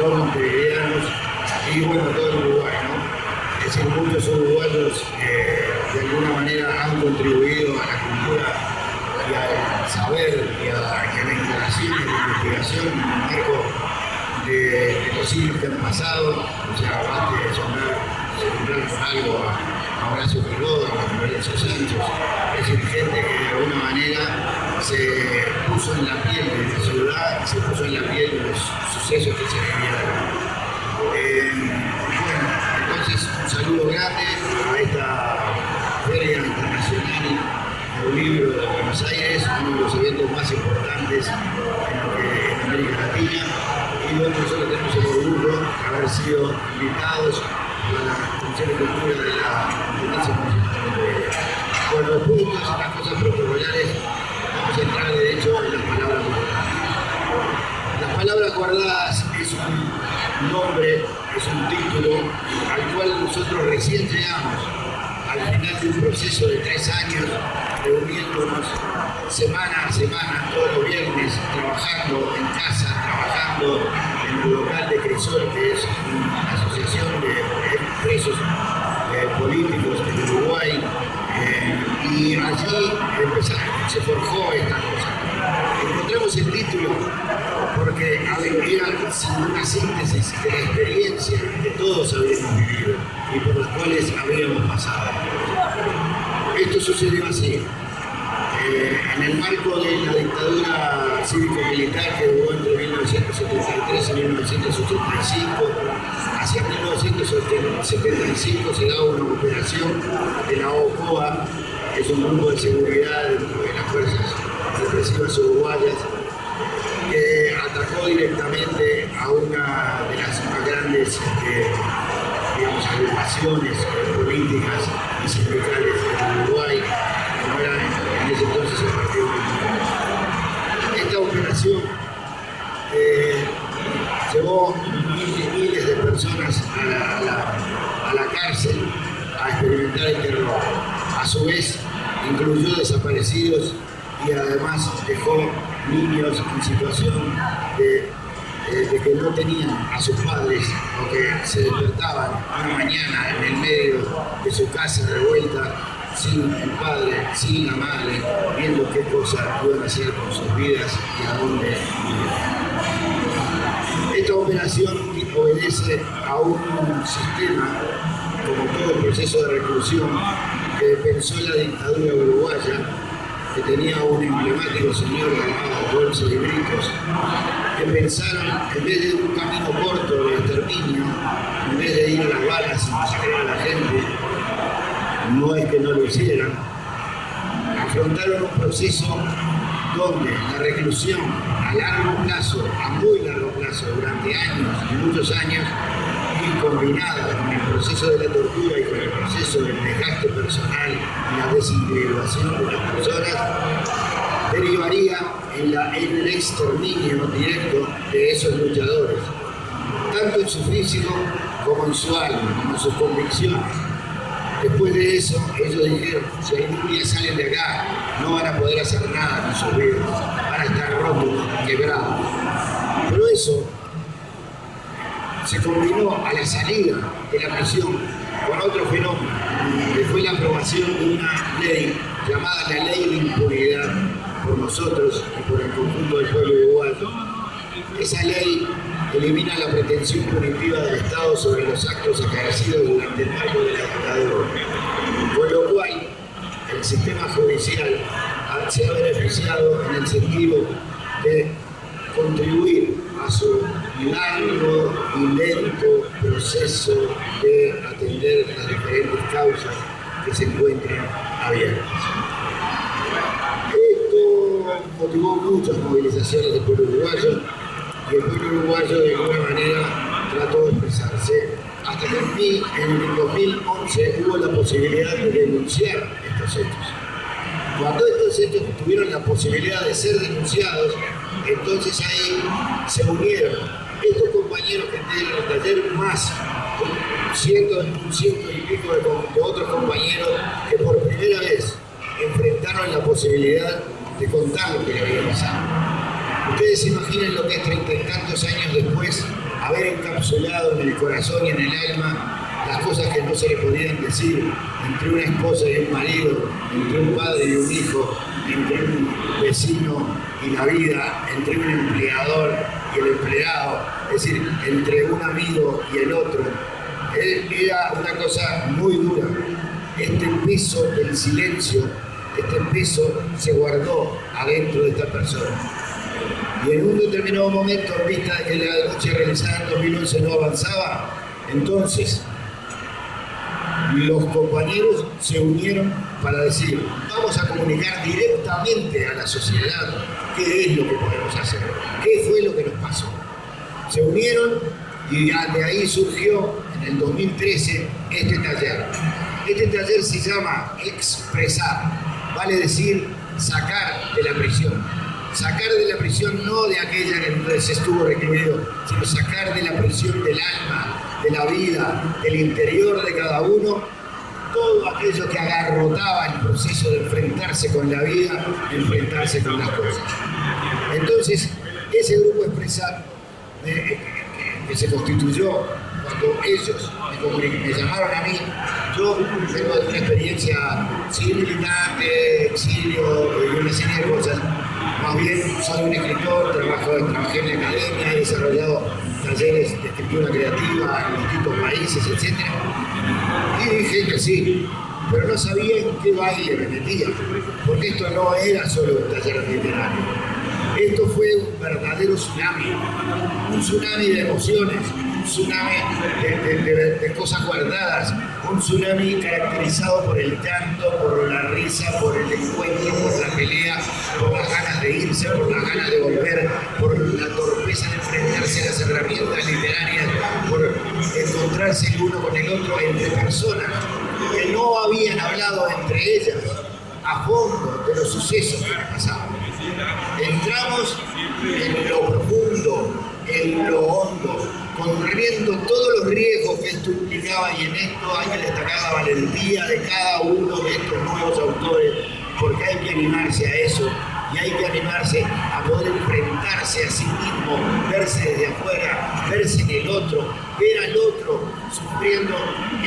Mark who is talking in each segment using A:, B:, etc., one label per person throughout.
A: todos montevideanos y bueno, todo el Uruguay, ¿no? Es decir, muchos uruguayos de alguna manera han contribuido a la cultura y al saber y a la integración y la investigación en el marco de los siglos que han pasado. O sea, basta de nombrar algo a Horacio Quiroga, a Lorenzo Sánchez, es decir, gente que de alguna manera se puso en la piel de la ciudad, se puso en la piel de los sucesos que se vivían. Bueno, entonces un saludo grande a esta Feria Internacional del Libro de Buenos Aires, uno de los eventos más importantes en América Latina, y donde nosotros tenemos el orgullo de haber sido invitados a la Comisión de Cultura de la Intendencia Municipal de Montevideo. Bueno, después de todas estas cosas protocolares, vamos a entrar de hecho en las palabras guardadas. Las palabras guardadas es un nombre, es un título al cual nosotros recién llegamos al final de un proceso de 3 años, reuniéndonos semana a semana, todos los viernes, trabajando en casa, trabajando en el local de Crisol, que es una asociación de presos políticos del Uruguay, y allí se forjó esta cosa. Encontramos el título porque era una síntesis de la experiencia que todos habíamos vivido y por las cuales habíamos pasado. Esto sucedió así. En el marco de la dictadura cívico-militar que duró entre 1973 y 1985, hacia 1975 se da una operación de la OCOA, que es un grupo de seguridad dentro de las fuerzas represivas uruguayas, que atacó directamente a una de las más grandes agrupaciones políticas y sindicales del Uruguay, como era en ese entonces el Partido Comunista. Esta operación llevó miles de personas a la cárcel a experimentar el terror. A su vez, incluyó desaparecidos y además dejó niños en situación de que no tenían a sus padres o que se despertaban una mañana en el medio de su casa revuelta, sin el padre, sin la madre, viendo qué cosas iban a hacer con sus vidas y a dónde iban. Esta operación obedece a un sistema, como todo el proceso de reclusión, que pensó la dictadura uruguaya, que tenía un emblemático señor llamado Dolce de Britos, que pensaron, en vez de un camino corto de exterminio, en vez de ir a las balas y masacrar a la gente, no es que no lo hicieran, afrontaron un proceso donde la reclusión a largo plazo, a muy largo plazo, durante años y muchos años, y combinada con el proceso de la tortura y con el proceso del desgaste personal y la desindividuación de las personas, derivaría en el exterminio directo de esos luchadores, tanto en su físico como en su alma, como en sus convicciones. Después de eso, ellos dijeron, si algún día salen de acá, no van a poder hacer nada con sus vidas, van a estar rotos, quebrados. Pero eso se combinó a la salida de la prisión con otro fenómeno, que fue la aprobación de una ley llamada la Ley de Impunidad por nosotros y por el conjunto del pueblo uruguayo. Esa ley elimina la pretensión punitiva del Estado sobre los actos acaecidos durante el marco de la dictadura, con lo cual el sistema judicial se ha beneficiado en el sentido de contribuir a su largo y lento proceso de atender las diferentes causas que se encuentran abiertas. Esto motivó muchas movilizaciones del pueblo uruguayo y el pueblo uruguayo de alguna manera trató de expresarse hasta que en el 2011 hubo la posibilidad de denunciar estos hechos. Cuando estos hechos tuvieron la posibilidad de ser denunciados, entonces ahí se unieron estos compañeros que tienen el taller más un ciento y pico de otros compañeros que por primera vez enfrentaron la posibilidad de contar lo que le había pasado. Ustedes se imaginen lo que es 30 y tantos años después haber encapsulado en el corazón y en el alma las cosas que no se le podían decir entre una esposa y un marido, entre un padre y un hijo, entre un vecino y la vida, entre un empleador y el empleado, es decir, entre un amigo y el otro. Era una cosa muy dura. Este peso del silencio, este peso se guardó adentro de esta persona. Y en un determinado momento, en vista de que la denuncia realizada en 2011 no avanzaba, entonces los compañeros se unieron para decir, vamos a comunicar directamente a la sociedad qué es lo que podemos hacer, qué fue lo que nos pasó. Se unieron y de ahí surgió en el 2013 este taller. Este taller se llama Expresar, vale decir sacar de la prisión. Sacar de la prisión no de aquella en la que se estuvo recluido, sino sacar de la prisión del alma, de la vida, del interior de cada uno, todo aquello que agarrotaba el proceso de enfrentarse con la vida, de enfrentarse con las cosas. Entonces, ese grupo Expresar, que se constituyó cuando ellos me llamaron a mí, yo vengo de una experiencia civil militante, exilio y una serie de cosas. Más bien soy un escritor, trabajé en la academia, he desarrollado talleres de escritura creativa en distintos países, etc. Y dije que sí, pero no sabía en qué baile me metía, porque esto no era solo un taller literario. Esto fue un verdadero tsunami de emociones, un tsunami de cosas guardadas, un tsunami caracterizado por el canto, por la risa, por el encuentro, por la pelea, por las ganas de irse, por las ganas de volver, por la torpeza de enfrentarse a las herramientas literarias, por encontrarse el uno con el otro entre personas que no habían hablado entre ellas a fondo de los sucesos que les pasaban. Entramos en lo profundo, en lo hondo, corriendo todos los riesgos que esto implicaba, y en esto hay que destacar la valentía de cada uno de estos nuevos autores, porque hay que animarse a eso, y hay que animarse a poder enfrentarse a sí mismo, verse desde afuera, verse en el otro, ver al otro sufriendo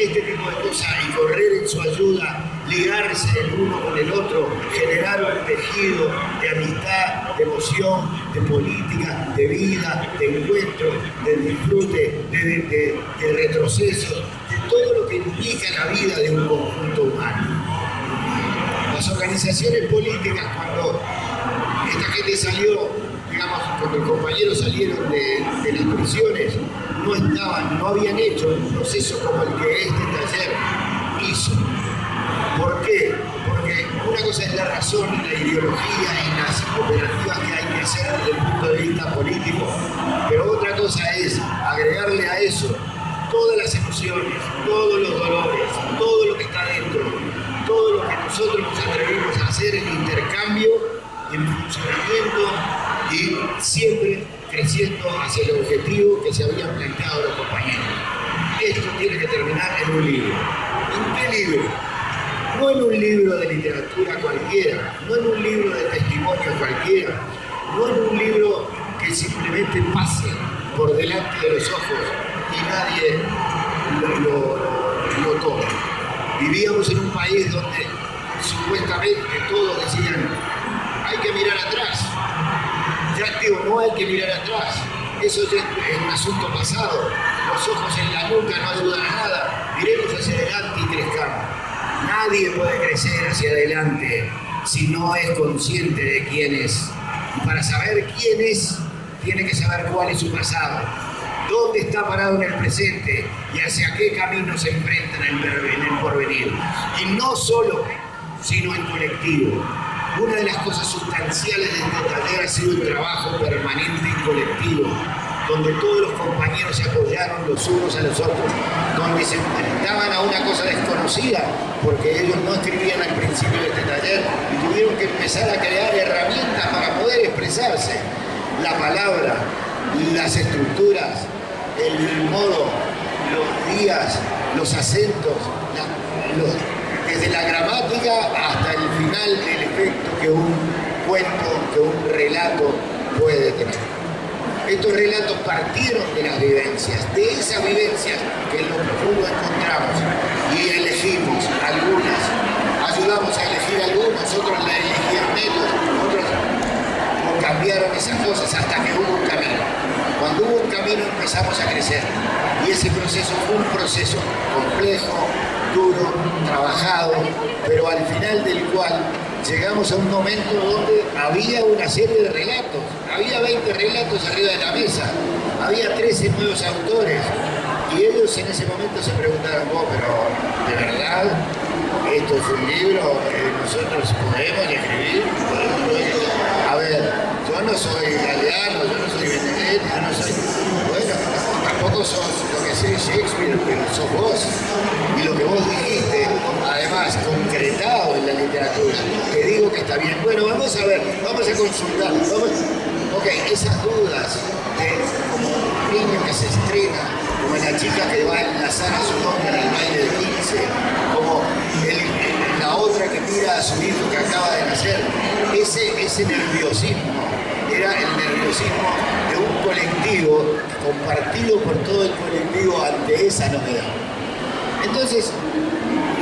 A: este tipo de cosas y correr en su ayuda, ligarse el uno con el otro, generar un tejido de amistad, de emoción, de política, de vida, de encuentro, de disfrute, de retroceso, de todo lo que implica la vida de un conjunto humano. Las organizaciones políticas, cuando esta gente salió, digamos, cuando los compañeros salieron de las prisiones, no habían hecho un proceso como el que este taller hizo. ¿Por qué? Porque una cosa es la razón y la ideología y las operativas que hay que hacer desde el punto de vista político, pero otra cosa es agregarle a eso todas las emociones, todos los dolores, todo lo que está dentro, todo lo que nosotros nos atrevimos a hacer en intercambio, en funcionamiento y siempre creciendo hacia el objetivo que se habían planteado los compañeros. Esto tiene que terminar en un libro. ¿En qué libro? No en un libro de literatura cualquiera, no en un libro de testimonio cualquiera, no en un libro que simplemente pase por delante de los ojos y nadie lo toma. Vivíamos en un país donde supuestamente todos decían, hay que mirar atrás. Ya digo, no hay que mirar atrás. Eso ya es un asunto pasado. Los ojos en la nuca no ayudan a nada. Miremos hacia adelante y crezcamos. Nadie puede crecer hacia adelante si no es consciente de quién es. Y para saber quién es, tiene que saber cuál es su pasado, dónde está parado en el presente y hacia qué camino se enfrenta en el porvenir. Y no solo, sino en colectivo. Una de las cosas sustanciales de este taller ha sido el trabajo permanente y colectivo, donde todos los compañeros se apoyaron los unos a los otros, donde se enfrentaban a una cosa desconocida, porque ellos no escribían al principio de este taller y tuvieron que empezar a crear herramientas para poder expresarse. La palabra, las estructuras, el modo, los días, los acentos, desde la gramática hasta el final del efecto que un cuento, que un relato puede tener. Estos relatos partieron de las vivencias, de esas vivencias que en lo profundo encontramos y elegimos algunas, ayudamos a elegir algunas, otros la elegían menos, otros cambiaron esas cosas hasta que hubo un camino. Cuando hubo un camino empezamos a crecer y ese proceso fue un proceso complejo, duro, trabajado, pero al final del cual llegamos a un momento donde había una serie de relatos, había 20 relatos arriba de la mesa, había 13 nuevos autores y ellos en ese momento se preguntaron, pero ¿de verdad esto es un libro que nosotros podemos escribir? A ver, yo no soy Galeano, yo no soy Benedetti, yo no soy... Bueno, tampoco sos lo que sé Shakespeare, pero sos vos. Y lo que vos dijiste, además, concretado en la literatura, te digo que está bien. Bueno, vamos a ver, vamos a consultar. Ok, esas dudas de como un niño que se estrena, como la chica que va a enlazar a su nombre en el baile de 15, como la otra que mira a su hijo que acaba de nacer, ese nerviosismo era el nerviosismo de un colectivo compartido por todo el colectivo ante esa novedad. Entonces,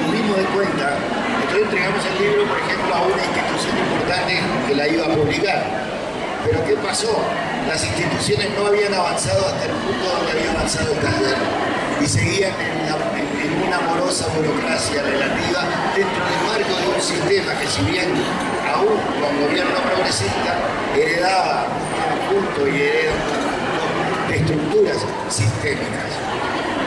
A: nos dimos de cuenta, nosotros entregamos el libro, por ejemplo, a una institución importante que la iba a publicar. Pero ¿qué pasó? Las instituciones no habían avanzado hasta el punto donde había avanzado el taller y seguían en una amorosa burocracia relativa dentro del marco de un sistema que, si bien aún con gobierno progresista heredaba un conjunto y hereda un conjunto de estructuras sistémicas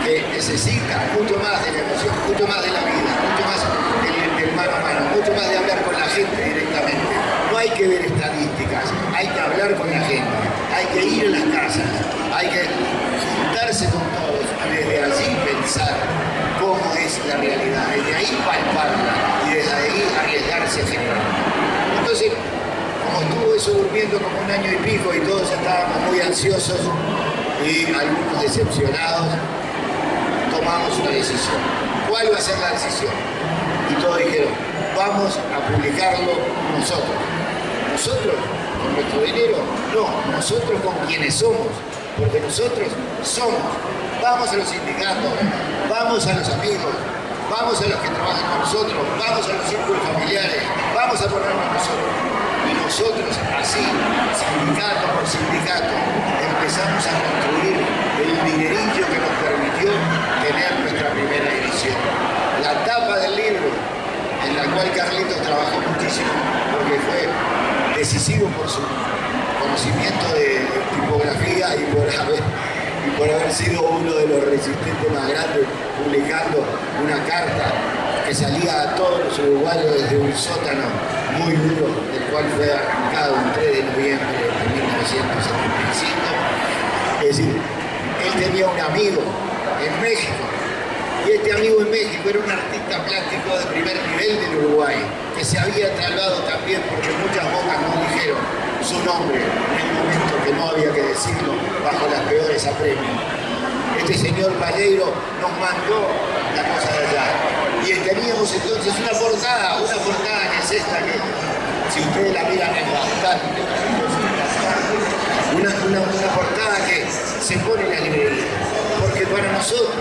A: que necesita mucho más de la emoción, mucho más de la vida, mucho más del mano a mano, mucho más de hablar con la gente directamente. No hay que ver estadísticas, hay que hablar con la gente, hay que ir a las casas, hay que juntarse con todos y desde allí pensar cómo es la realidad, desde ahí palparla y desde ahí arriesgarse a generar. Entonces, como estuvo eso durmiendo como un año y pico y todos estábamos muy ansiosos y algunos decepcionados, tomamos una decisión. ¿Cuál va a ser la decisión? Y todos dijeron, vamos a publicarlo nosotros. ¿Nosotros? ¿Con nuestro dinero? No, nosotros con quienes somos. Porque nosotros somos. Vamos a los sindicatos, vamos a los amigos, vamos a los que trabajan con nosotros, vamos a los círculos familiares, vamos a ponernos nosotros. Y nosotros, así, sindicato por sindicato, empezamos a construir el dinerillo que nos permitió tener nuestra primera edición. La tapa del libro, en la cual Carlitos trabajó muchísimo, porque fue decisivo por su conocimiento de tipografía y por haber sido uno de los resistentes más grandes, publicando una carta que salía a todos los uruguayos desde un sótano muy duro, del cual fue arrancado un 3 de noviembre de 1975. Es decir, él tenía un amigo en México, y este amigo en México era un artista plástico de primer nivel del Uruguay, que se había trasladado también porque muchas bocas no dijeron su nombre en el momento que no había que decirlo bajo las peores apremios. Este señor Valleiro nos mandó la cosa de allá. Y teníamos entonces una portada que es esta, que si ustedes la miran es bastante, una portada que se pone en la librería. Porque para nosotros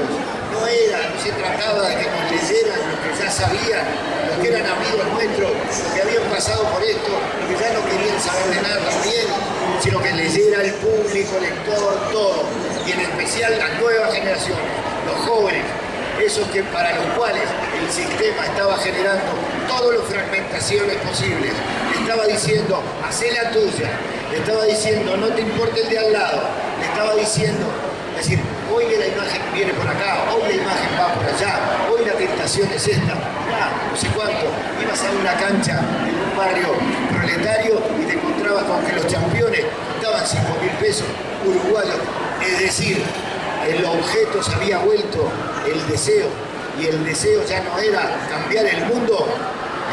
A: no se trataba de que nos leyeran los que ya sabían, los que eran amigos nuestros, los que habían pasado por esto, los que ya no querían saber de nada también, sino que leyera el público, lector, todo, y en especial las nuevas generaciones, los jóvenes, esos que para los cuales el sistema estaba generando todas las fragmentaciones posibles. Le estaba diciendo, hacé la tuya, le estaba diciendo, no te importa el de al lado, le estaba diciendo, es decir, hoy la imagen viene por acá, hoy la imagen va por allá, hoy la tentación es esta, no sé cuánto. Ibas a una cancha en un barrio proletario y te encontrabas con que los campeones costaban 5.000 pesos uruguayos. Es decir, el objeto se había vuelto el deseo, y el deseo ya no era cambiar el mundo.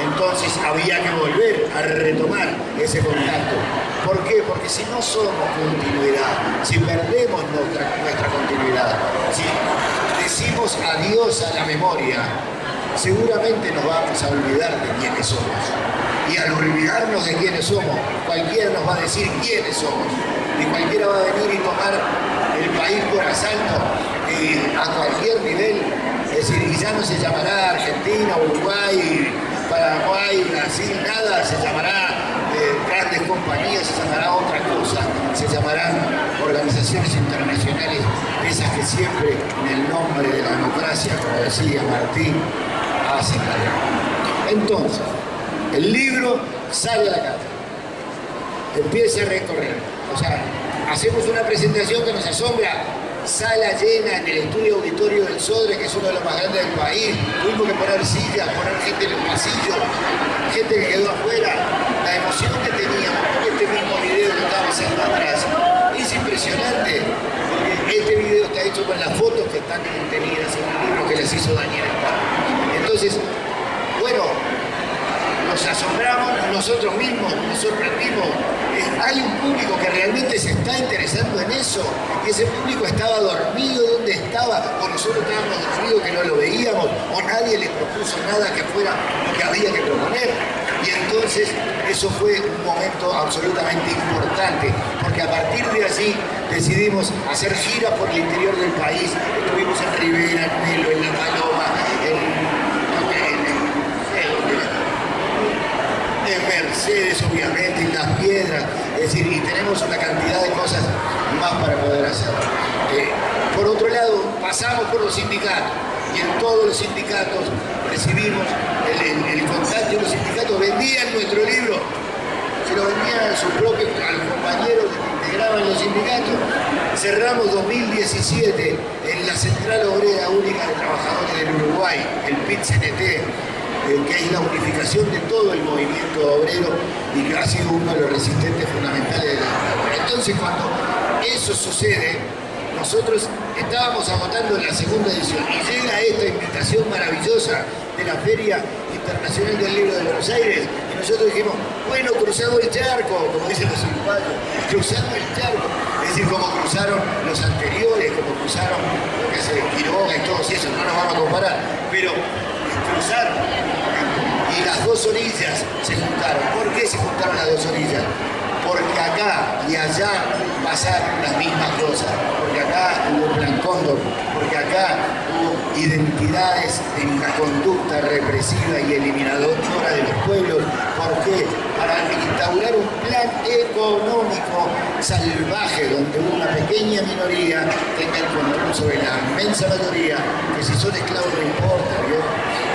A: Entonces había que volver a retomar ese contacto. ¿Por qué? Porque si no somos continuidad, si perdemos nuestra continuidad, si decimos adiós a la memoria, seguramente nos vamos a olvidar de quiénes somos. Y al olvidarnos de quiénes somos, cualquiera nos va a decir quiénes somos. y cualquiera va a venir y tomar el país por asalto a cualquier nivel. Es decir, y ya no se llamará Argentina, Uruguay, Paraguay, Brasil, nada, se llamará grandes compañías, se llamará otra cosa, se llamarán organizaciones internacionales, esas que siempre en el nombre de la democracia, como decía Martín, hacen la guerra. Entonces, el libro sale a la calle, empieza a recorrer, o sea, hacemos una presentación que nos asombra, sala llena en el estudio auditorio del Sodre, que es uno de los más grandes del país. Tuvimos que poner sillas, poner gente en el pasillo, gente que quedó afuera. La emoción que teníamos, porque este mismo video que estaba haciendo atrás es impresionante, porque este video está hecho con las fotos que están contenidas en el libro que les hizo Daniel. Entonces, bueno, nos asombramos nosotros mismos, nos sorprendimos. Hay un público que realmente se está interesando en eso, y ese público estaba dormido donde estaba, o nosotros estábamos dormidos que no lo veíamos, o nadie le propuso nada que fuera lo que había que proponer. Y entonces eso fue un momento absolutamente importante, porque a partir de allí decidimos hacer giras por el interior del país. Estuvimos en Rivera, en Melo, en La Paloma, en Mercedes, obviamente, en Las Piedras, es decir, y tenemos una cantidad de cosas más para poder hacer. Por otro lado, pasamos por los sindicatos, y en todos los sindicatos recibimos el contacto, y los sindicatos vendían nuestro libro, se lo vendían a sus propios, a los compañeros que integraban los sindicatos. Cerramos 2017 en la Central Obrera Única de Trabajadores del Uruguay, el PIT-CNT, que es la unificación de todo el movimiento obrero y que ha sido uno de los resistentes fundamentales de la obra. Entonces, cuando eso sucede, nosotros estábamos agotando la segunda edición y llega esta invitación maravillosa de la Feria Internacional del Libro de Buenos Aires y nosotros dijimos, bueno, cruzamos el charco, como dicen los uruguayos, cruzando el charco, es decir, como cruzaron los anteriores, como cruzaron lo que es Quiroga y todos esos, no nos vamos a comparar, pero cruzaron y las dos orillas se juntaron. ¿Por qué se juntaron las dos orillas? Porque acá y allá pasaron las mismas cosas, porque acá hubo Plan Cóndor, porque acá hubo identidades en la conducta represiva y eliminadora de los pueblos. ¿Por qué? Para instaurar un plan económico salvaje donde una pequeña minoría tenga el control sobre la inmensa mayoría, que si son esclavos no importa, ¿vio?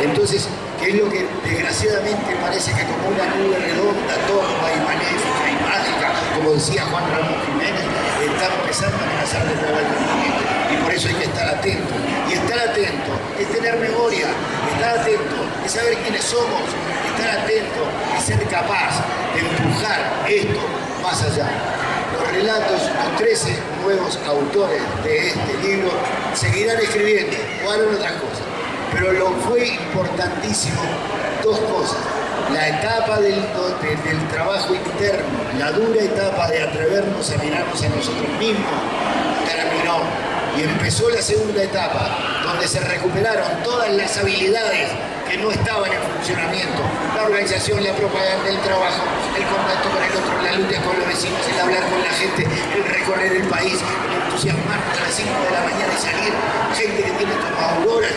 A: Entonces, que es lo que desgraciadamente parece que como una nube redonda, todo va a ir maléfica y mágica, como decía Juan Ramón Jiménez, está empezando a amenazar de nuevo al continente. Y por eso hay que estar atento. Y estar atento es tener memoria, estar atento es saber quiénes somos, estar atento es ser capaz de empujar esto más allá. Los relatos, los 13 nuevos autores de este libro seguirán escribiendo o harán otras cosas. Pero lo fue importantísimo dos cosas. La etapa del trabajo interno, la dura etapa de atrevernos a mirarnos a nosotros mismos, terminó. Y empezó la segunda etapa, donde se recuperaron todas las habilidades que no estaban en funcionamiento. La organización, la propaganda, el trabajo, el contacto con el otro, la lucha con los vecinos, el hablar con la gente, el recorrer el país, el entusiasmarnos a las 5 de la mañana y salir, gente que tiene tomaduras,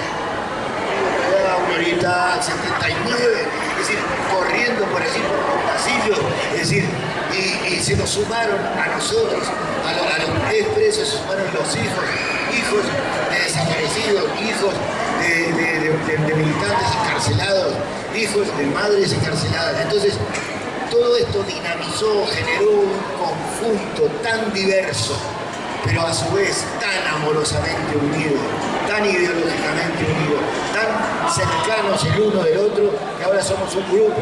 A: Aurorita 79, es decir, corriendo por allí por los pasillos, es decir, y se nos sumaron a nosotros, a los expresos, se sumaron los hijos de desaparecidos, hijos de militantes encarcelados, hijos de madres encarceladas. Entonces, todo esto dinamizó, generó un conjunto tan diverso, pero a su vez tan amorosamente unido, tan ideológicamente unido, tan cercanos el uno del otro, que ahora somos un grupo,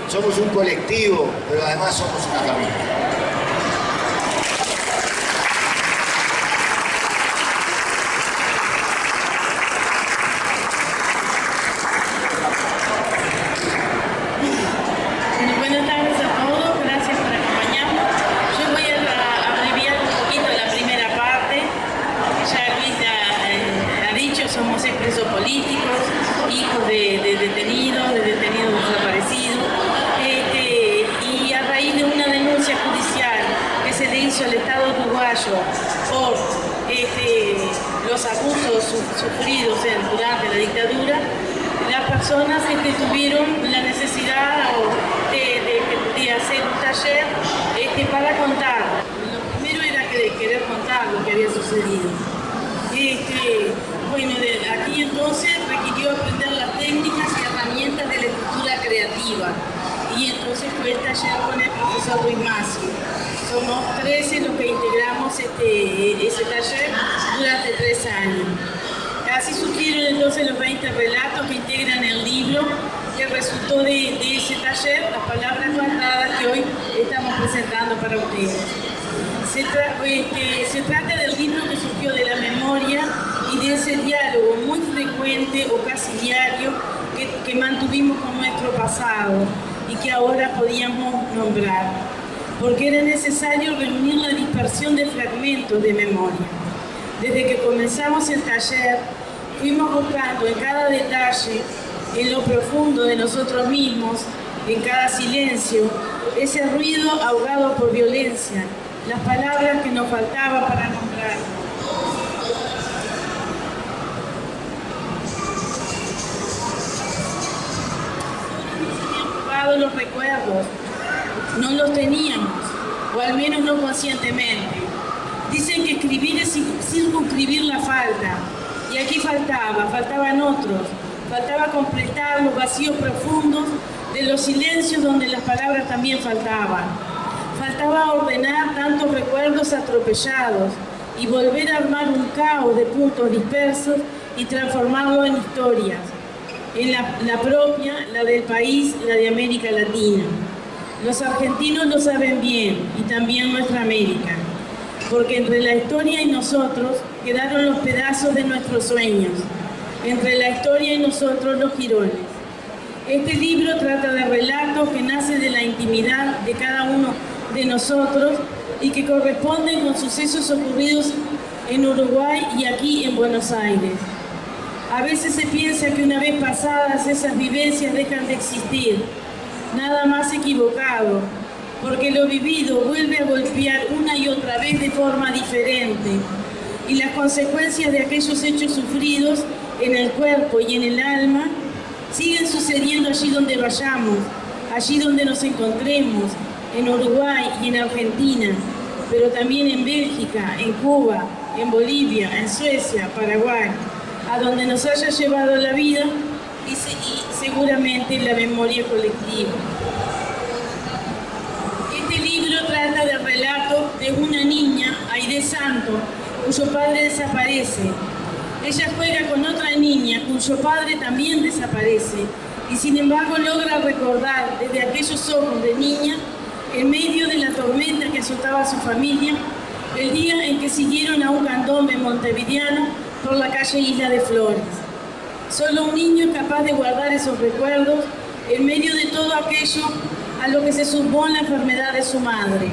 A: somos un colectivo, pero además somos una familia.
B: Buenas tardes a todos, gracias por acompañarnos. Yo voy a abreviar un poquito la primera parte. Ya Luis ha dicho, somos expresos políticos, hijos de detenidos desaparecidos, y a raíz de una denuncia judicial Mayo por los abusos sufridos durante la dictadura, las personas tuvieron la necesidad de hacer un taller para contar. Lo primero era querer contar lo que había sucedido. Bueno, aquí entonces requirió aprender las técnicas y herramientas de la escritura creativa. Y entonces fue el taller con el profesor Luis Macio. Somos 13 los que integramos ese taller durante 3 años. Así surgieron entonces los 20 relatos que integran el libro que resultó de ese taller, las palabras faltadas que hoy estamos presentando para ustedes. Se trata del libro que surgió de la memoria y de ese diálogo muy frecuente o casi diario que mantuvimos con nuestro pasado y que ahora podíamos nombrar, porque era necesario reunir la dispersión de fragmentos de memoria. Desde que comenzamos el taller, fuimos buscando en cada detalle, en lo profundo de nosotros mismos, en cada silencio, ese ruido ahogado por violencia, las palabras que nos faltaban para nombrar. Los recuerdos, no los teníamos, o al menos no conscientemente. Dicen que escribir es circunscribir la falta, y aquí faltaban otros, faltaba completar los vacíos profundos de los silencios donde las palabras también faltaban. Faltaba ordenar tantos recuerdos atropellados y volver a armar un caos de puntos dispersos y transformarlo en historias. En la propia, la del país, la de América Latina. Los argentinos lo saben bien, y también nuestra América, porque entre la historia y nosotros quedaron los pedazos de nuestros sueños, entre la historia y nosotros los jirones. Este libro trata de relatos que nacen de la intimidad de cada uno de nosotros y que corresponden con sucesos ocurridos en Uruguay y aquí en Buenos Aires. A veces se piensa que una vez pasadas esas vivencias dejan de existir. Nada más equivocado, porque lo vivido vuelve a golpear una y otra vez de forma diferente. Y las consecuencias de aquellos hechos sufridos en el cuerpo y en el alma siguen sucediendo allí donde vayamos, allí donde nos encontremos, en Uruguay y en Argentina, pero también en Bélgica, en Cuba, en Bolivia, en Suecia, Paraguay, a donde nos haya llevado la vida y seguramente la memoria colectiva. Este libro trata del relato de una niña, Aide Santo, cuyo padre desaparece. Ella juega con otra niña cuyo padre también desaparece y sin embargo logra recordar desde aquellos ojos de niña, en medio de la tormenta que azotaba a su familia, el día en que siguieron a un candombe montevideano por la calle Isla de Flores. Solo un niño es capaz de guardar esos recuerdos en medio de todo aquello a lo que se sumó la enfermedad de su madre,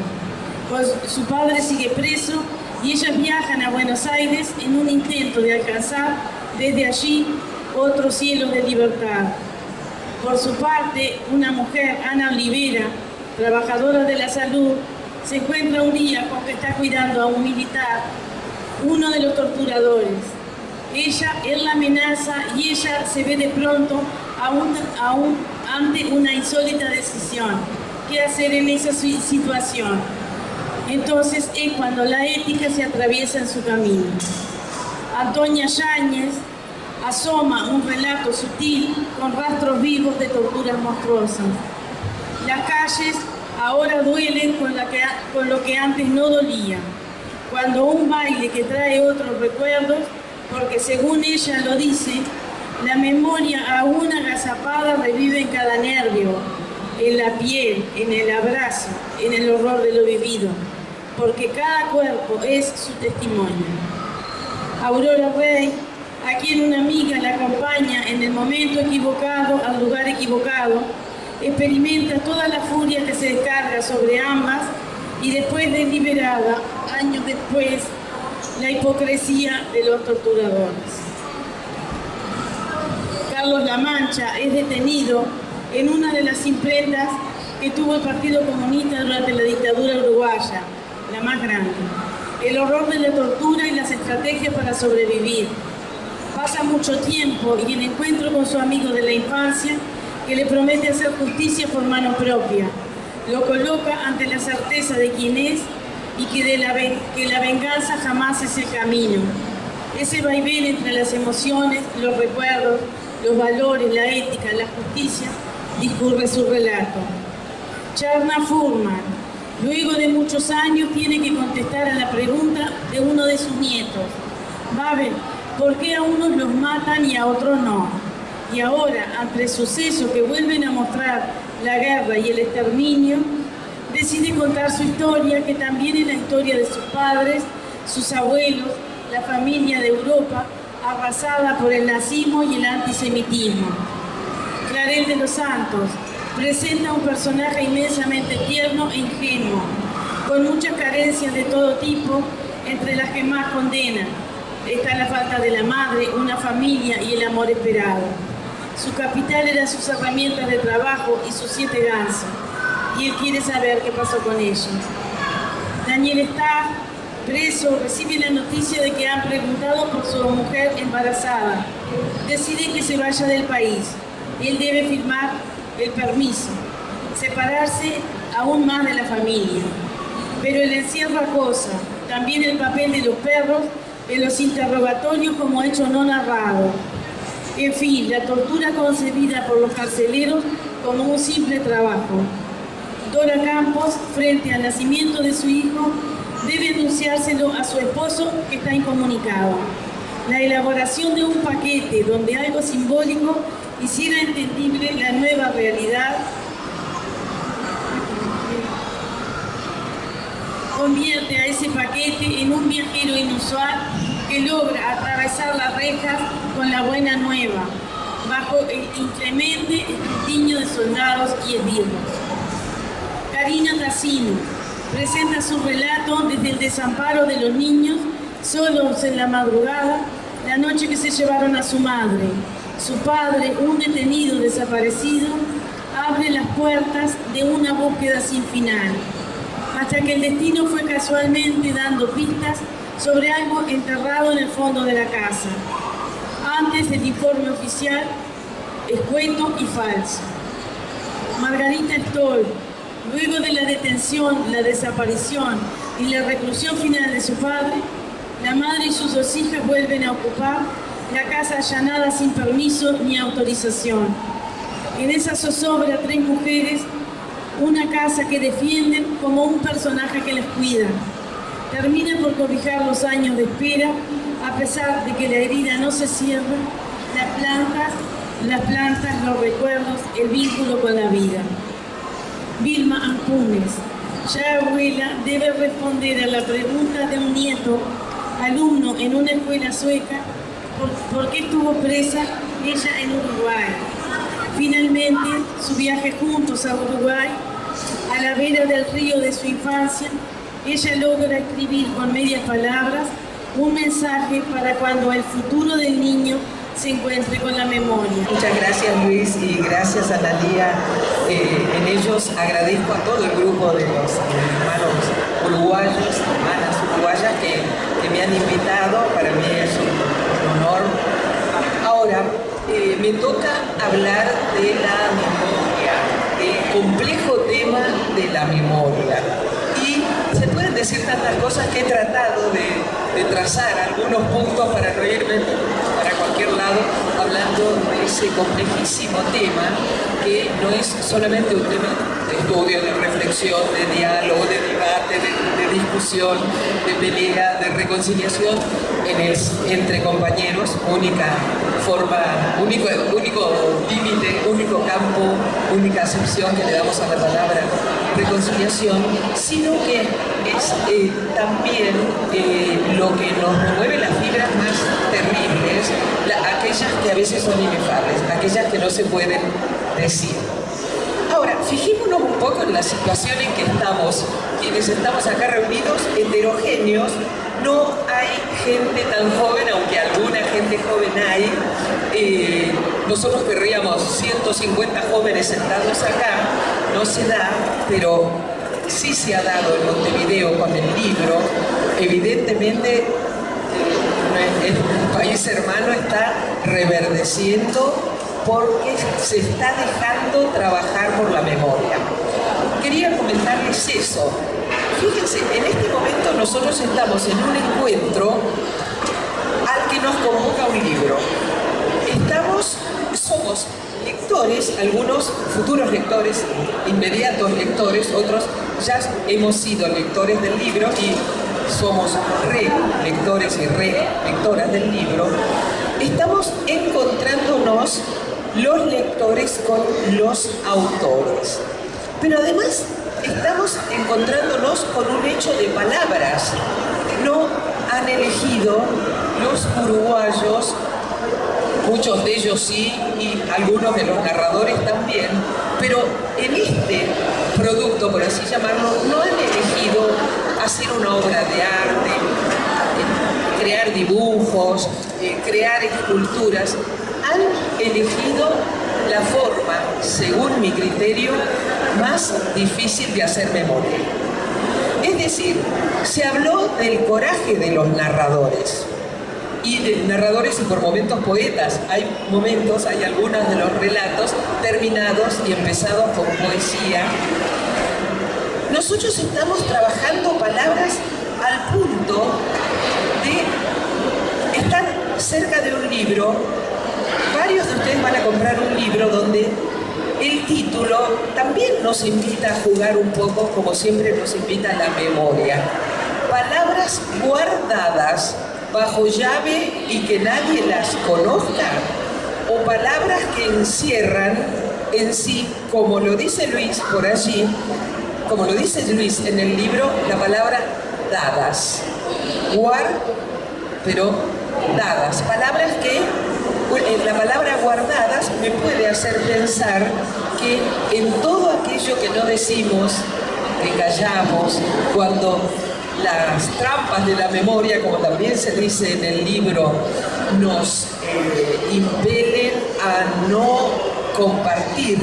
B: pues su padre sigue preso y ellas viajan a Buenos Aires en un intento de alcanzar desde allí otro cielo de libertad. Por su parte, una mujer, Ana Olivera, trabajadora de la salud, se encuentra un día con que está cuidando a un militar, uno de los torturadores. Él la amenaza y ella se ve de pronto ante una insólita decisión. ¿Qué hacer en esa situación? Entonces es cuando la ética se atraviesa en su camino. Antonia Yáñez asoma un relato sutil con rastros vivos de torturas monstruosas. Las calles ahora duelen con lo que antes no dolía. Cuando un baile que trae otros recuerdos, porque según ella lo dice, la memoria aún agazapada revive en cada nervio, en la piel, en el abrazo, en el horror de lo vivido, porque cada cuerpo es su testimonio. Aurora Rey, a quien una amiga la acompaña en el momento equivocado, al lugar equivocado, experimenta toda la furia que se descarga sobre ambas y después de liberada, años después, la hipocresía de los torturadores. Carlos La Mancha es detenido en una de las imprentas que tuvo el Partido Comunista durante la dictadura uruguaya, la más grande. el horror de la tortura y las estrategias para sobrevivir. Pasa mucho tiempo y el encuentro con su amigo de la infancia, que le promete hacer justicia por mano propia, lo coloca ante la certeza de quién es y que la venganza jamás es el camino. Ese vaivén entre las emociones, los recuerdos, los valores, la ética, la justicia, discurre su relato. Charna Furman, luego de muchos años, tiene que contestar a la pregunta de uno de sus nietos. Babel, ¿por qué a unos los matan y a otros no? Y ahora, ante sucesos que vuelven a mostrar la guerra y el exterminio, decide contar su historia, que también es la historia de sus padres, sus abuelos, la familia de Europa, arrasada por el nazismo y el antisemitismo. Clarel de los Santos presenta un personaje inmensamente tierno e ingenuo, con muchas carencias de todo tipo, entre las que más condenan está la falta de la madre, una familia y el amor esperado. Su capital eran sus herramientas de trabajo y sus 7 gansos, y él quiere saber qué pasó con ellos. Daniel Starr, preso, recibe la noticia de que han preguntado por su mujer embarazada. Decide que se vaya del país. Él debe firmar el permiso, separarse aún más de la familia. Pero el encierro acosa, también el papel de los perros en los interrogatorios como hecho no narrado. En fin, la tortura concebida por los carceleros como un simple trabajo. Dora Campos, frente al nacimiento de su hijo, debe anunciárselo a su esposo, que está incomunicado. La elaboración de un paquete donde algo simbólico hiciera entendible la nueva realidad convierte a ese paquete en un viajero inusual que logra atravesar las rejas con la buena nueva, bajo el inclemente escrutinio de soldados y esbirros. Karina Tassino presenta su relato desde el desamparo de los niños, solos en la madrugada, la noche que se llevaron a su madre. Su padre, un detenido desaparecido, abre las puertas de una búsqueda sin final, hasta que el destino fue casualmente dando pistas sobre algo enterrado en el fondo de la casa. Antes del informe oficial, escueto y falso. Margarita Stoll, luego de la detención, la desaparición y la reclusión final de su padre, la madre y sus 2 hijas vuelven a ocupar la casa allanada sin permiso ni autorización. En esa zozobra 3 mujeres, una casa que defienden como un personaje que les cuida. Termina por cobijar los años de espera, a pesar de que la herida no se cierra, las plantas, los recuerdos, el vínculo con la vida. Vilma Antunes, ya abuela, debe responder a la pregunta de un nieto, alumno en una escuela sueca, por qué estuvo presa ella en Uruguay. Finalmente, su viaje juntos a Uruguay, a la vera del río de su infancia, ella logra escribir con medias palabras un mensaje para cuando el futuro del niño se encuentre con la memoria.
C: Muchas gracias, Luis, y gracias a Analía. En ellos agradezco a todo el grupo de los hermanos uruguayos, hermanas uruguayas que me han invitado. Para mí es un honor. Ahora, me toca hablar de la memoria, del complejo tema de la memoria. Y se pueden decir tantas cosas que he tratado de trazar algunos puntos para no irme para cualquier lado, hablando de ese complejísimo tema que no es solamente un tema de estudio, de reflexión, de diálogo, de debate, de discusión, de pelea, de reconciliación entre compañeros, única forma, único límite, único campo, única acepción que le damos a la palabra reconciliación, sino que es también lo que nos mueve las fibras más terribles, aquellas que a veces son inefables, aquellas que no se pueden decir. Ahora, fijémonos un poco en la situación en que estamos, quienes estamos acá reunidos, heterogéneos. No hay gente tan joven, aunque alguna gente joven hay. Nosotros querríamos 150 jóvenes sentados acá, no se da, pero sí se ha dado en Montevideo con el libro. Evidentemente el país hermano está reverdeciendo porque se está dejando trabajar por la memoria. Quería comentarles eso. Fíjense, en este momento nosotros estamos en un encuentro al que nos convoca un libro. Somos lectores, algunos futuros lectores, inmediatos lectores, otros ya hemos sido lectores del libro y somos relectores y relectoras del libro. Estamos encontrándonos los lectores con los autores. Pero además estamos encontrándonos con un hecho de palabras. No han elegido los uruguayos, muchos de ellos sí, y algunos de los narradores también, pero en este producto, por así llamarlo, no han elegido hacer una obra de arte, crear dibujos, crear esculturas. Han elegido la forma, según mi criterio, más difícil de hacer memoria. Es decir, se habló del coraje de los narradores. Y de narradores y por momentos poetas. Hay momentos, hay algunos de los relatos terminados y empezados con poesía. Nosotros estamos trabajando palabras al punto de estar cerca de un libro. Varios de ustedes van a comprar un libro donde el título también nos invita a jugar un poco, como siempre nos invita la memoria. Palabras guardadas bajo llave y que nadie las conozca, o palabras que encierran en sí, como lo dice Luis por allí, como lo dice Luis en el libro, la palabra dadas. Pero dadas. Palabras que, la palabra guardadas me puede hacer pensar que en todo aquello que no decimos, que callamos, cuando las trampas de la memoria, como también se dice en el libro, nos impelen a no compartir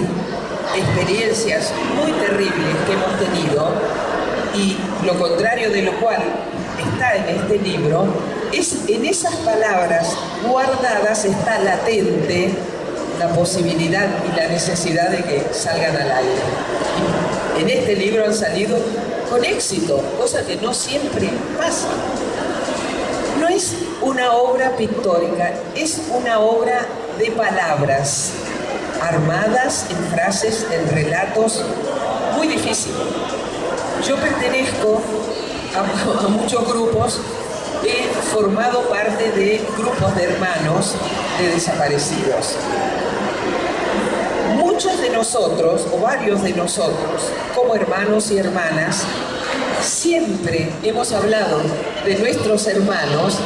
C: experiencias muy terribles que hemos tenido, y lo contrario de lo cual está en este libro, es en esas palabras guardadas está latente la posibilidad y la necesidad de que salgan al aire. En este libro han salido con éxito, cosa que no siempre pasa. No es una obra pictórica, es una obra de palabras, armadas en frases, en relatos, muy difícil. Yo pertenezco a muchos grupos, he formado parte de grupos de hermanos de desaparecidos. Muchos de nosotros, o varios de nosotros, como hermanos y hermanas, siempre hemos hablado de nuestros hermanos,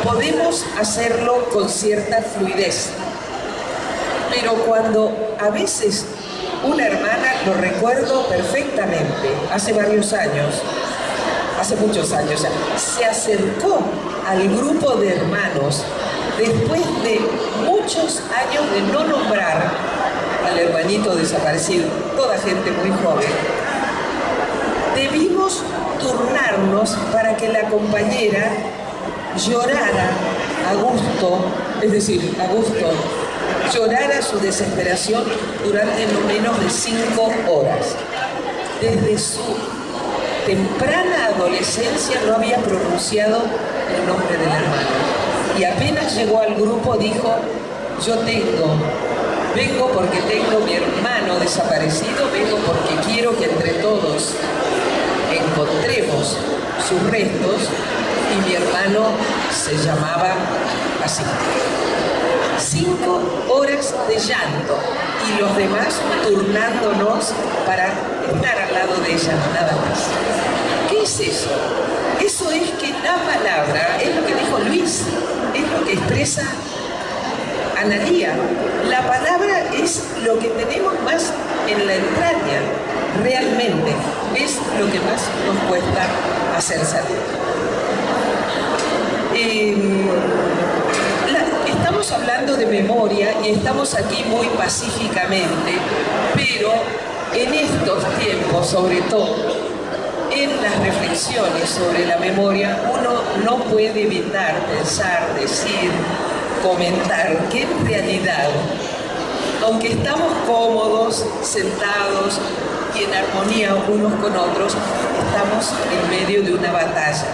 C: podemos hacerlo con cierta fluidez. Pero cuando a veces una hermana, lo recuerdo perfectamente, hace varios años, hace muchos años, se acercó al grupo de hermanos después de muchos años de no nombrar al hermanito desaparecido, toda gente muy joven. Debimos turnarnos para que la compañera llorara a gusto, es decir, a gusto, llorara su desesperación durante no menos de 5 horas. Desde su temprana adolescencia no había pronunciado el nombre del hermano. Y apenas llegó al grupo dijo, vengo porque tengo mi hermano desaparecido, vengo porque quiero que entre todos encontremos sus restos, y mi hermano se llamaba así. 5 horas de llanto y los demás turnándonos para estar al lado de ella, nada más. ¿Qué es eso? Eso es que la palabra, es lo que dijo Luis, es lo que expresa Analía. La palabra es lo que tenemos más en la entraña, realmente, es lo que más nos cuesta hacer salir. Estamos hablando de memoria y estamos aquí muy pacíficamente, pero en estos tiempos, sobre todo, en las reflexiones sobre la memoria uno no puede evitar pensar, decir, comentar que en realidad, aunque estamos cómodos, sentados y en armonía unos con otros, estamos en medio de una batalla.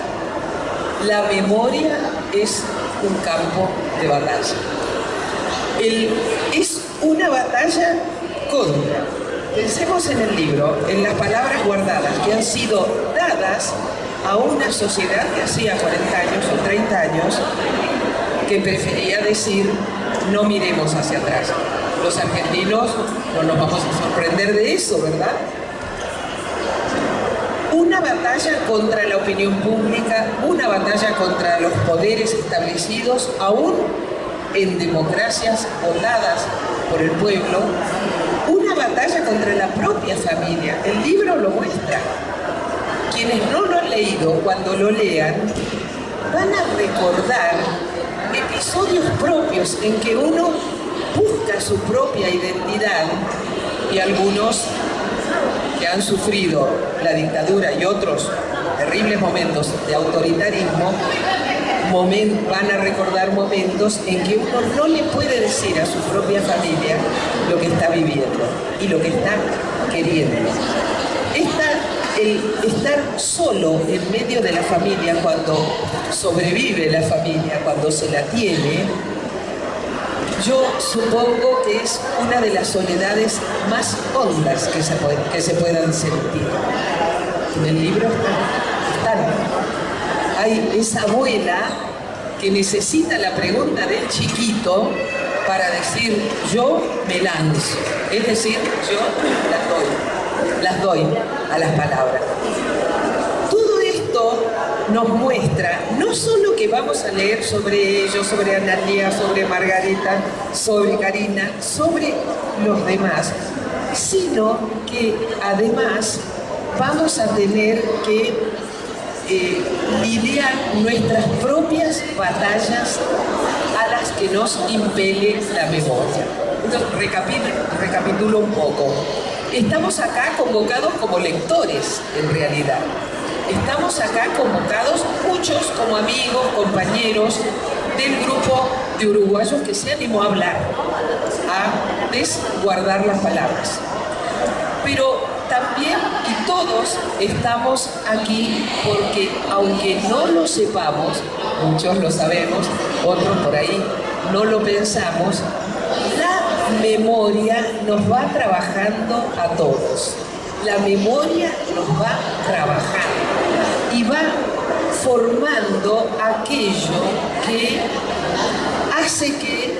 C: La memoria es un campo de batalla. Es una batalla contra. Pensemos en el libro, en las palabras guardadas que han sido dadas a una sociedad que hacía 40 años o 30 años que prefería decir no miremos hacia atrás. Los argentinos no nos vamos a sorprender de eso, ¿verdad? Una batalla contra la opinión pública, una batalla contra los poderes establecidos, aún en democracias votadas por el pueblo, una batalla contra la propia familia. El libro lo muestra. Quienes no lo han leído, cuando lo lean, van a recordar episodios propios en que uno busca su propia identidad, y algunos que han sufrido la dictadura y otros terribles momentos de autoritarismo van a recordar momentos en que uno no le puede decir a su propia familia lo que está viviendo y lo que está queriendo. El estar solo en medio de la familia, cuando sobrevive la familia, cuando se la tiene, yo supongo que es una de las soledades más hondas que se puedan sentir. En el libro están. Hay esa abuela que necesita la pregunta del chiquito para decir yo me lanzo. Es decir, yo las doy a las palabras. Todo esto nos muestra no solo que vamos a leer sobre ellos, sobre Analía, sobre Margarita, sobre Karina, sobre los demás, sino que además vamos a tener que lidiar nuestras propias batallas a las que nos impele la memoria. Entonces, recapitulo un poco. Estamos acá convocados como lectores, en realidad. Estamos acá convocados muchos como amigos, compañeros del grupo de uruguayos que se animó a hablar, a desguardar las palabras. Pero también, y todos estamos aquí porque, aunque no lo sepamos, muchos lo sabemos, otros por ahí no lo pensamos, la memoria nos va trabajando a todos. La memoria nos va trabajando y va formando aquello que hace que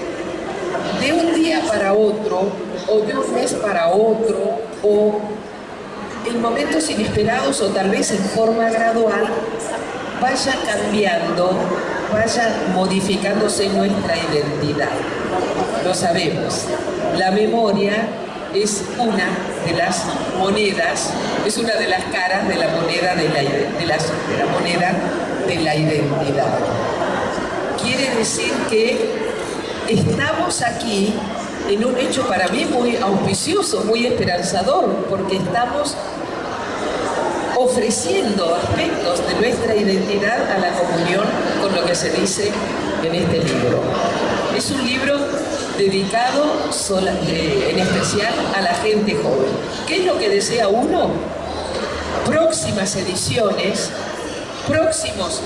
C: de un día para otro, o de un mes para otro, o en momentos inesperados, o tal vez en forma gradual, vaya cambiando, vaya modificándose nuestra identidad. Lo sabemos. La memoria es una de las monedas, es una de las caras de la moneda de la moneda de la identidad. Quiere decir que estamos aquí en un hecho para mí muy auspicioso, muy esperanzador, porque estamos ofreciendo aspectos de nuestra identidad a la comunión con lo que se dice en este libro. Es un libro dedicado en especial a la gente joven. ¿Qué es lo que desea uno? Próximas ediciones, próximos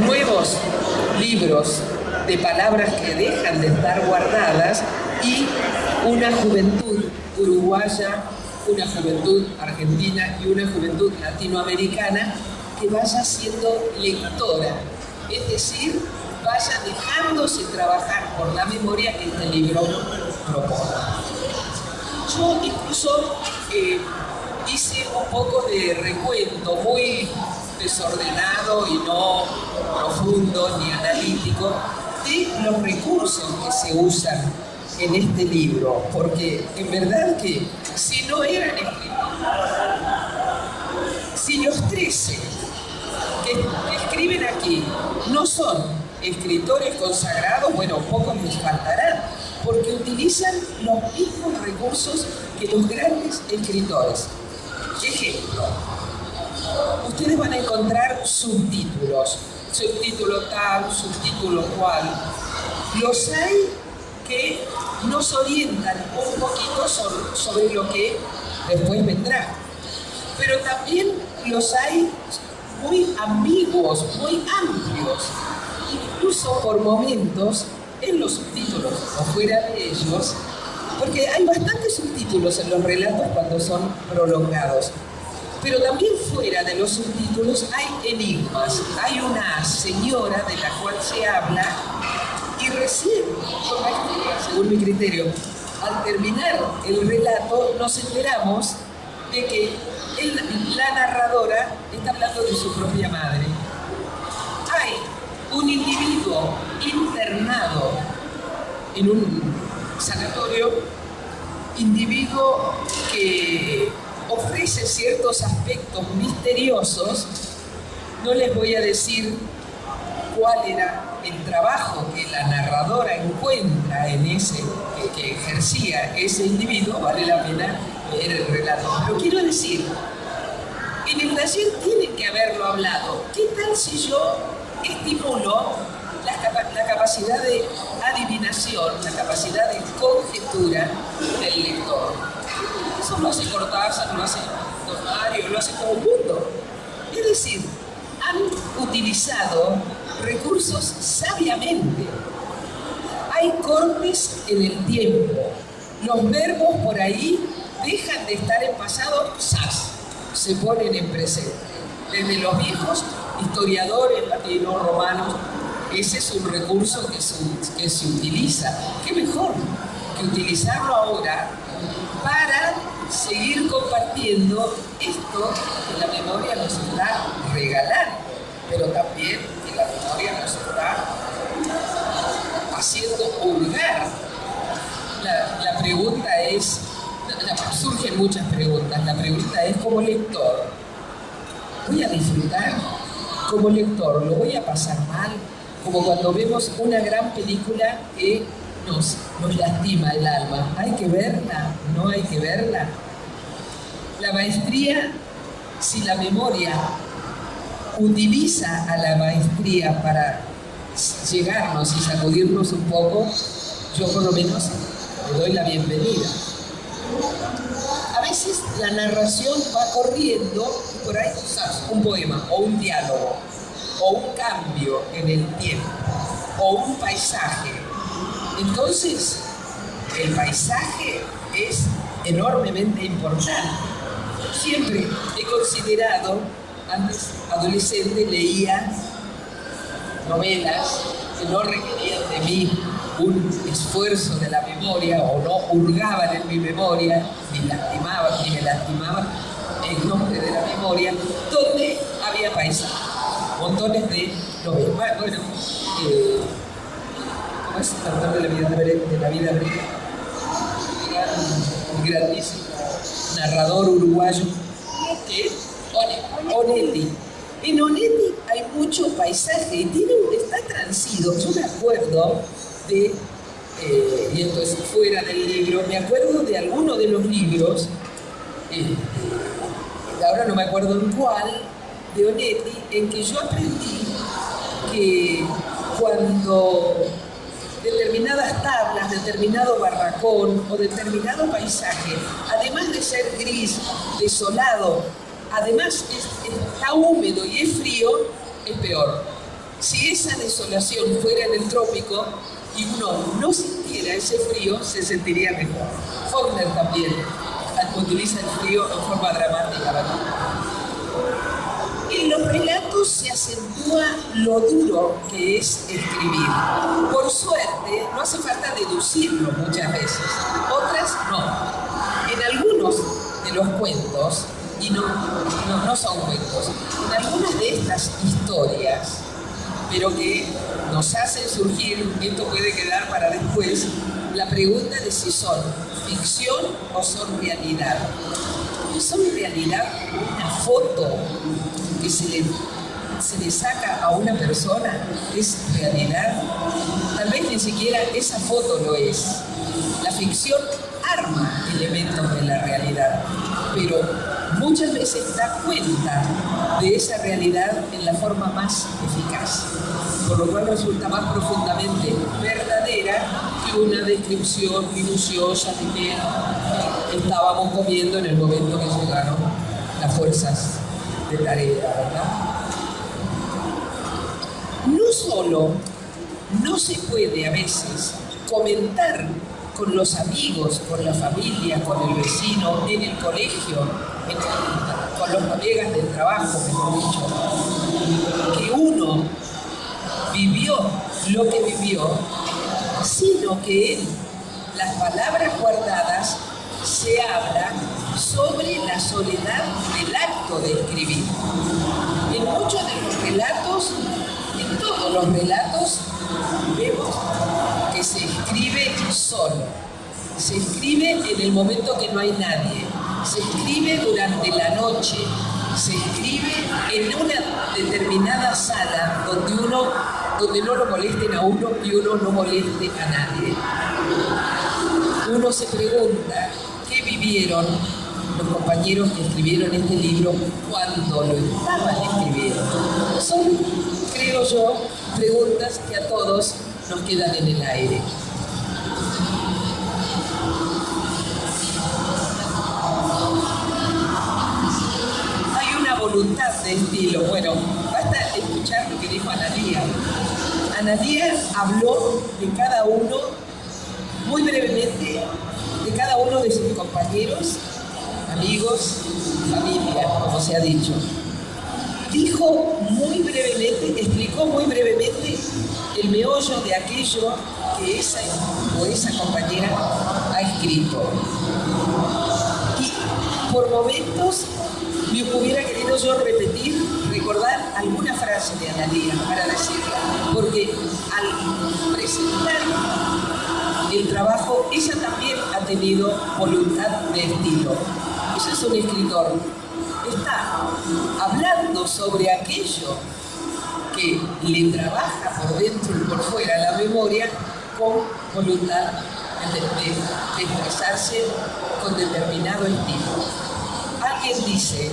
C: nuevos libros de palabras que dejan de estar guardadas y una juventud uruguaya, una juventud argentina y una juventud latinoamericana que vaya siendo lectora, es decir, vaya dejándose trabajar por la memoria que este libro propone. Yo incluso hice un poco de recuento muy desordenado y no profundo ni analítico de los recursos que se usan en este libro, porque en verdad que si no eran escritores, si los 13 que escriben aquí no son escritores consagrados, bueno, pocos les faltarán, porque utilizan los mismos recursos que los grandes escritores. Ejemplo, ustedes van a encontrar subtítulos. Subtítulo tal, subtítulo cual. Los hay que nos orientan un poquito sobre lo que después vendrá. Pero también los hay muy ambiguos, muy amplios, incluso por momentos en los subtítulos o fuera de ellos, porque hay bastantes subtítulos en los relatos cuando son prolongados. Pero también fuera de los subtítulos hay enigmas. Hay una señora de la cual se habla y recién, según mi criterio, al terminar el relato nos enteramos de que la narradora está hablando de su propia madre. Hay un individuo internado en un sanatorio, individuo que ofrece ciertos aspectos misteriosos. No les voy a decir cuál era el trabajo que la narradora encuentra en ese, que ejercía ese individuo, vale la pena leer el relato. Pero quiero decir, en el taller tienen que haberlo hablado. ¿Qué tal si yo estimulo la capacidad de adivinación, la capacidad de conjetura del lector? Eso lo hace Cortázar, lo hace Don Mario, lo hace todo el mundo. Es decir, han utilizado recursos sabiamente. Hay cortes en el tiempo. Los verbos por ahí dejan de estar en pasado, ¡zas!, se ponen en presente. Desde los viejos historiadores latinos, romanos, ese es un recurso que se utiliza. ¿Qué mejor que utilizarlo ahora para seguir compartiendo esto que la memoria nos está regalando, pero también que la memoria nos está haciendo hurgar? La pregunta es, surgen muchas preguntas. La pregunta es, como lector, ¿voy a disfrutar? Como lector, ¿lo voy a pasar mal? Como cuando vemos una gran película que nos lastima el alma. ¿Hay que verla? ¿No hay que verla? La maestría, si la memoria utiliza a la maestría para llegarnos y sacudirnos un poco, yo por lo menos le doy la bienvenida. A veces la narración va corriendo y por ahí usas un poema o un diálogo o un cambio en el tiempo o un paisaje. Entonces, el paisaje es enormemente importante. Siempre he considerado, antes adolescente leía novelas que no requerían de mí un esfuerzo de la memoria o no hurgaban en mi memoria, ni me lastimaban en nombre de la memoria, donde había paisajes, montones de novelas. Bueno, ¿cómo es el autor de la vida breve? Un grandísimo narrador uruguayo, que Onetti. En Onetti hay mucho paisaje y está transido. Yo me acuerdo de, y esto es fuera del libro, me acuerdo de alguno de los libros, ahora no me acuerdo en cuál, de Onetti, en que yo aprendí que cuando determinadas tablas, determinado barracón o determinado paisaje, además de ser gris, desolado, además está húmedo y es frío, es peor. Si esa desolación fuera en el trópico y uno no sintiera ese frío, se sentiría mejor. Faulkner también utiliza el frío en forma dramática, ¿verdad? En los relatos se acentúa lo duro que es escribir. Por suerte, no hace falta deducirlo muchas veces, otras no. En algunos de los cuentos, y no son cuentos, en algunas de estas historias, pero que nos hacen surgir, esto puede quedar para después, la pregunta de si son ficción o son realidad. ¿Son realidad una foto que se le saca a una persona? ¿Es realidad? Tal vez ni siquiera esa foto lo es. La ficción arma elementos de la realidad, pero muchas veces da cuenta de esa realidad en la forma más eficaz, por lo cual resulta más profundamente verdadera que una descripción minuciosa de que estábamos comiendo en el momento que llegaron las fuerzas de tarea, ¿verdad? No solo no se puede a veces comentar con los amigos, con la familia, con el vecino, en el colegio, con los colegas del trabajo, mejor dicho, que uno vivió lo que vivió, sino que en las palabras guardadas se habla sobre la soledad del acto de escribir. En muchos de los relatos, en todos los relatos, vemos que se escribe solo. Se escribe en el momento que no hay nadie. Se escribe durante la noche. Se escribe en una determinada sala donde no lo molesten a uno y uno no moleste a nadie. Uno se pregunta qué vivieron los compañeros que escribieron este libro cuando lo estaban escribiendo. Son, creo yo, preguntas que a todos nos quedan en el aire. Hay una voluntad de estilo. Bueno, basta escuchar lo que dijo Analía. Analía habló de cada uno, muy brevemente, de cada uno de sus compañeros, amigos, familia, como se ha dicho. Dijo muy brevemente, explicó muy brevemente el meollo de aquello que esa compañera ha escrito. Y por momentos me hubiera querido yo recordar alguna frase de Analía para decirla, porque al presentar el trabajo, ella también ha tenido voluntad de estilo. Ella es un escritor. Está hablando sobre aquello que le trabaja por dentro y por fuera la memoria con voluntad de expresarse con determinado estilo. Alguien dice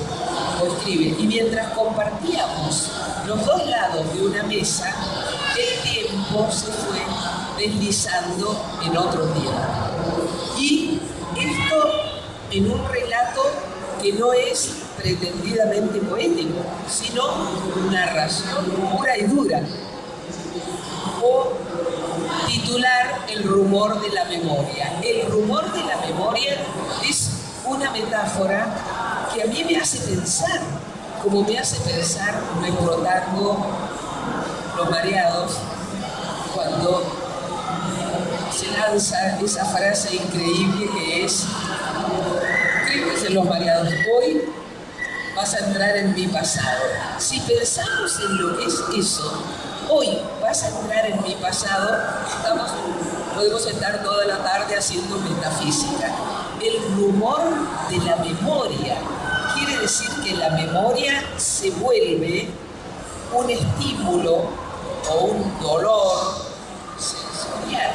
C: o escribe, y mientras compartíamos los dos lados de una mesa, el tiempo se fue deslizando en otro tiempo. Y esto en un relato que no es pretendidamente poético, sino narración pura y dura, o titular El rumor de la memoria. El rumor de la memoria es una metáfora que a mí me hace pensar, como me hace pensar nuestro tango Los Mareados, cuando se lanza esa frase increíble que es, creo que es en Los Mareados: hoy vas a entrar en mi pasado. Si pensamos en lo que es eso, hoy vas a entrar en mi pasado, podemos estar toda la tarde haciendo metafísica. El rumor de la memoria quiere decir que la memoria se vuelve un estímulo o un dolor sensorial.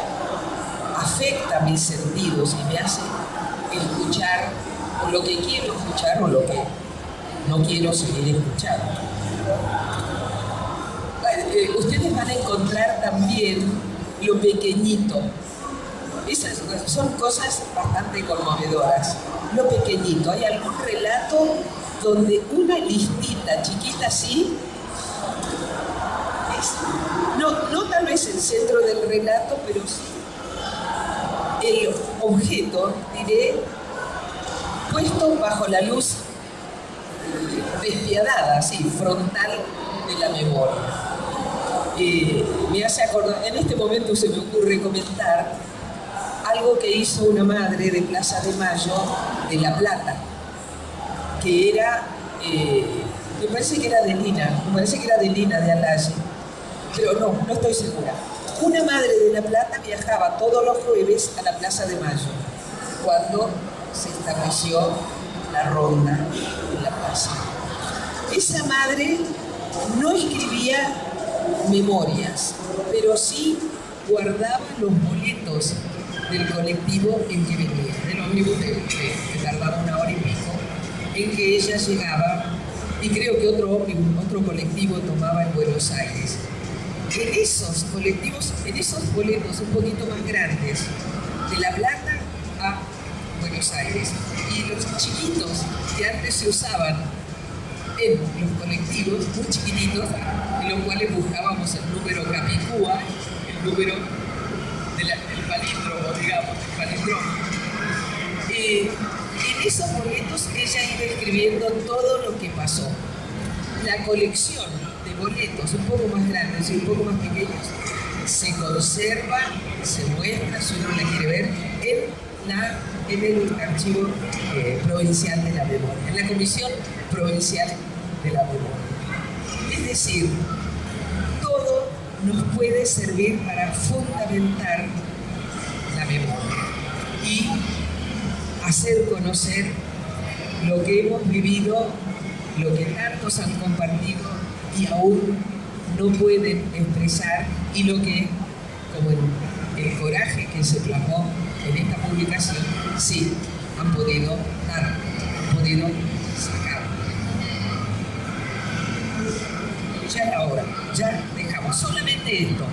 C: Afecta mis sentidos y me hace escuchar lo que quiero escuchar o lo que no quiero seguir escuchando. Ustedes van a encontrar también lo pequeñito. Esas son cosas bastante conmovedoras. Lo pequeñito. Hay algún relato donde una listita chiquita así, no tal vez el centro del relato, pero sí el objeto, diré, puesto bajo la luz despiadada, así, frontal de la memoria. Me hace acordar, en este momento se me ocurre comentar algo que hizo una madre de Plaza de Mayo de La Plata, que era, me parece que era de Lina de Alaye, pero no estoy segura. Una madre de La Plata viajaba todos los jueves a la Plaza de Mayo, cuando se estableció la ronda en la plaza. Esa madre no escribía memorias, pero sí guardaba los boletos del colectivo en que venía, del ómnibus que tardaba 1 hora y pico en que ella llegaba, y creo que otro colectivo tomaba en Buenos Aires. En esos colectivos, en esos boletos un poquito más grandes, de La Plata a Buenos Aires, y los chiquitos que antes se usaban en los colectivos, muy chiquititos, en los cuales buscábamos el número Capicúa, el número del palíndromo, digamos, el palíndromo. En esos boletos ella iba escribiendo todo lo que pasó. La colección de boletos un poco más grandes y un poco más pequeños se conserva, se muestra, si uno la quiere ver, en el Archivo Provincial de la Memoria, en la Comisión Provincial de la Memoria. Es decir, todo nos puede servir para fundamentar la memoria y hacer conocer lo que hemos vivido, lo que tantos han compartido y aún no pueden expresar, y lo que, como el coraje que se plasmó en esta publicación, sí han podido dar, han podido sacar. Ya es la hora, ya dejamos solamente esto.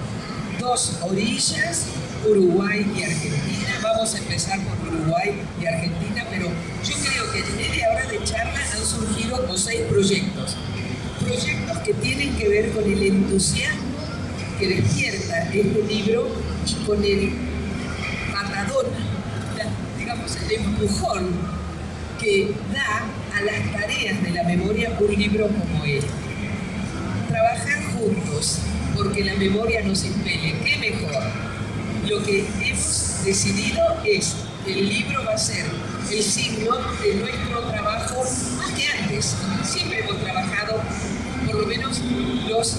C: 2 orillas, Uruguay y Argentina. Vamos a empezar por Uruguay y Argentina, pero yo creo que en media hora de charla han surgido como 6 proyectos. Proyectos que tienen que ver con el entusiasmo que despierta este libro y con el patadón, digamos, el empujón que da a las tareas de la memoria un libro como este. Trabajar juntos porque la memoria nos impele, qué mejor. Lo que hemos decidido es que el libro va a ser el signo de nuestro trabajo más que antes. Siempre hemos trabajado, por lo menos los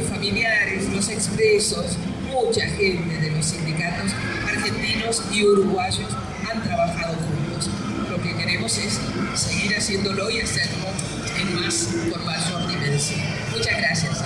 C: familiares, los expresos, mucha gente de los sindicatos argentinos y uruguayos han trabajado juntos. Lo que queremos es seguir haciéndolo y hacerlo con mayor dimensión. Muchas gracias.